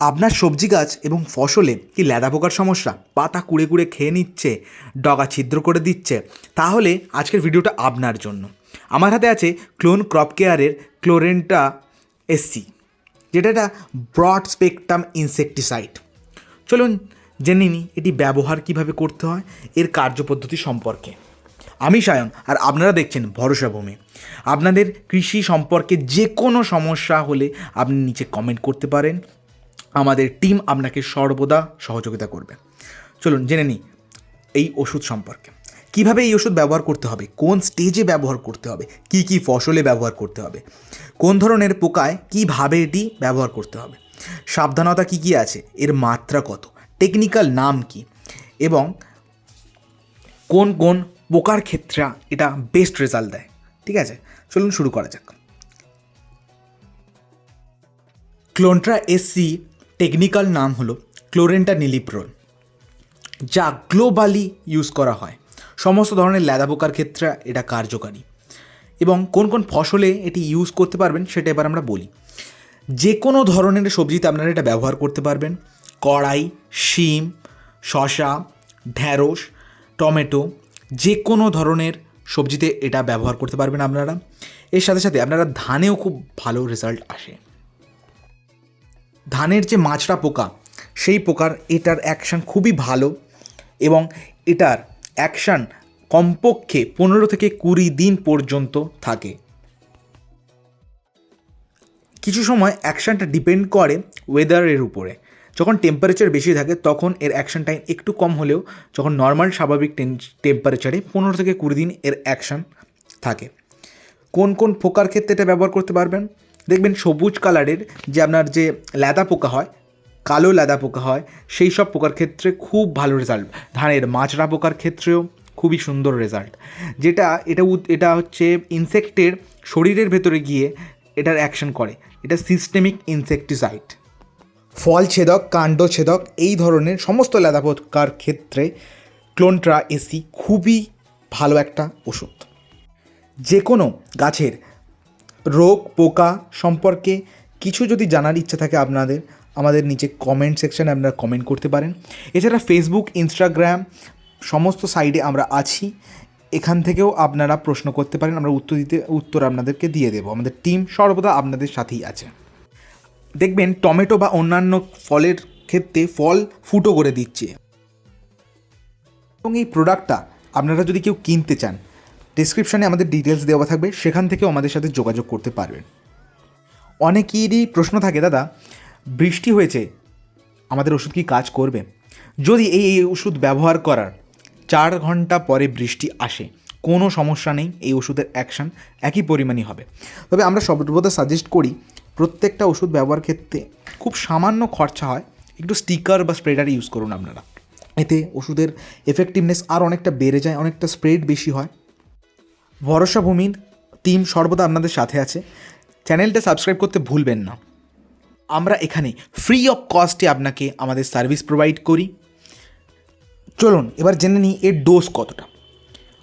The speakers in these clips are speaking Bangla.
আপনার সবজি গাছ এবং ফসলে কি ল্যাদা পোকার সমস্যা, পাতা কুড়ে কুড়ে খেয়ে নিচ্ছে, ডগা ছিদ্র করে দিচ্ছে? তাহলে আজকের ভিডিওটা আপনার জন্য। আমার হাতে আছে ক্লোন ক্রপ কেয়ারের ক্লোরেন্টা এসসি, যেটা একটা ব্রড স্পেকট্রাম ইনসেকটিসাইড। চলুন জেনে নিই এটি ব্যবহার কিভাবে করতে হয়, এর কার্যপদ্ধতি সম্পর্কে। আমি সায়ন, আর আপনারা দেখছেন ভরসা ভূমি। আপনাদের কৃষি সম্পর্কে যে কোনো সমস্যা হলে আপনি নিচে কমেন্ট করতে পারেন, আমাদের টিম আপনাকে সর্বদা সহযোগিতা করবে। চলুন জেনে নিই এই ওষুধ সম্পর্কে। কিভাবে এই ওষুধ ব্যবহার করতে হবে, কোন স্টেজে ব্যবহার করতে হবে, কি কি ফসলে ব্যবহার করতে হবে, কোন ধরনের পোকায় কিভাবে এটি ব্যবহার করতে হবে, সাবধানতা কি কি আছে, এর মাত্রা কত, টেকনিক্যাল নাম কি, এবং কোন কোন পোকার ক্ষেত্রে এটা বেস্ট রেজাল্ট দেয়। ঠিক আছে, চলুন শুরু করা যাক। ক্লোন্ট্রা এসসি টেকনিক্যাল নাম হলো ক্লোরেন্টা নিলিপ্রোল, যা গ্লোবালি ইউজ করা হয়। সমস্ত ধরনের ল্যাদা পোকার ক্ষেত্রে এটা কার্যকারী। এবং কোন কোন ফসলে এটি ইউজ করতে পারবেন সেটা এবার আমরা বলি। যে কোনো ধরনের সবজিতে আপনারা এটা ব্যবহার করতে পারবেন। কড়াই, শিম, শসা, ঢ্যাঁড়স, টমেটো, যে কোনো ধরনের সবজিতে এটা ব্যবহার করতে পারবেন আপনারা। এর সাথে সাথে আপনারা ধানেও খুব ভালো রেজাল্ট আসে। ধানের যে মাছরা পোকা, সেই পোকার এটার অ্যাকশান খুবই ভালো, এবং এটার অ্যাকশান কমপক্ষে 15 থেকে 20 দিন পর্যন্ত থাকে। কিছু সময় অ্যাকশানটা ডিপেন্ড করে ওয়েদারের উপরে। যখন টেম্পারেচার বেশি থাকে তখন এর অ্যাকশান টাইম একটু কম হলেও যখন নর্মাল স্বাভাবিক টেম্পারেচারে 15 থেকে 20 দিন এর অ্যাকশান থাকে। কোন কোন পোকার ক্ষেত্রে এটা ব্যবহার করতে পারবেন? দেখবেন সবুজ কালারের যে আপনার যে ল্যাদা পোকা হয়, কালো ল্যাদা পোকা হয়, সেই সব পোকার ক্ষেত্রে খুব ভালো রেজাল্ট। ধানের মাছরা পোকার ক্ষেত্রেও খুবই সুন্দর রেজাল্ট। এটা হচ্ছে ইনসেক্টের শরীরের ভেতরে গিয়ে এটার অ্যাকশন করে। এটা সিস্টেমিক ইনসেকটিসাইড। ফল ছেদক, কাণ্ড ছেদক, এই ধরনের সমস্ত ল্যাদা পোকার ক্ষেত্রে ক্লোন্ট্রা এসি খুবই ভালো একটা ওষুধ। যে কোনো গাছের রোগ পোকা সম্পর্কে কিছু যদি জানার ইচ্ছা থাকে আপনাদের, আমাদের নিচে কমেন্ট সেকশানে আপনারা কমেন্ট করতে পারেন। এছাড়া ফেসবুক, ইনস্টাগ্রাম সমস্ত সাইডে আমরা আছি, এখান থেকেও আপনারা প্রশ্ন করতে পারেন, আমরা উত্তর আপনাদেরকে দিয়ে দেবো। আমাদের টিম সর্বদা আপনাদের সাথেই আছে। দেখবেন টমেটো বা অন্যান্য ফলের ক্ষেত্রে ফল ফুটো করে দিচ্ছে, এবং এই প্রোডাক্টটা আপনারা যদি কেউ কিনতে চান, ডেসক্রিপশানে আমাদের ডিটেলস দেওয়া থাকবে, সেখান থেকেও আমাদের সাথে যোগাযোগ করতে পারবেন। অনেকেরই প্রশ্ন থাকে, দাদা বৃষ্টি হয়েছে, আমাদের ওষুধ কি কাজ করবে? যদি এই ওষুধ ব্যবহার করার 4 ঘন্টা পরে বৃষ্টি আসে, কোনো সমস্যা নেই, এই ওষুধের অ্যাকশান একই পরিমাণই হবে। তবে আমরা সর্বদা সাজেস্ট করি প্রত্যেকটা ওষুধ ব্যবহার ক্ষেত্রে খুব সামান্য খরচা হয়, একটু স্টিকার বা স্প্রেডার ইউজ করুন আপনারা। এতে ওষুধের এফেক্টিভনেস আর অনেকটা বেড়ে যায়, অনেকটা স্প্রেড বেশি হয়। ভরসা ভূমির টিম সর্বদা আপনাদের সাথে আছে। চ্যানেলটা সাবস্ক্রাইব করতে ভুলবেন না। আমরা এখানে ফ্রি অফ কস্টে আপনাকে আমাদের সার্ভিস প্রোভাইড করি। চলুন এবার জেনে নিই এর ডোজ কতটা।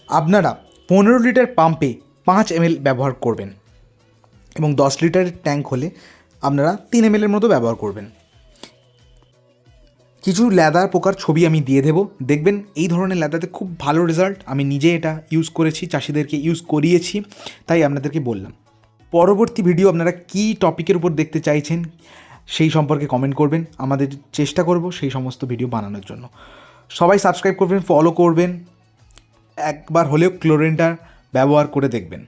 আপনারা 15 লিটার পাম্পে 5 ml ব্যবহার করবেন, এবং 10 লিটারের ট্যাঙ্ক হলে আপনারা 3 ml মতো ব্যবহার করবেন। কিছু ল্যাদার পোকার ছবি আমি দিয়ে দেবো, দেখবেন এই ধরনের ল্যাদাতে খুব ভালো রেজাল্ট। আমি নিজে এটা ইউজ করেছি, চাষিদেরকে ইউজ করিয়েছি, তাই আপনাদেরকে বললাম। পরবর্তী ভিডিও আপনারা কী টপিকের উপর দেখতে চাইছেন সেই সম্পর্কে কমেন্ট করবেন, আমাদের চেষ্টা করব সেই সমস্ত ভিডিও বানানোর জন্য। সবাই সাবস্ক্রাইব করবেন, ফলো করবেন, একবার হলেও ক্লোরেন্টা ব্যবহার করে দেখবেন।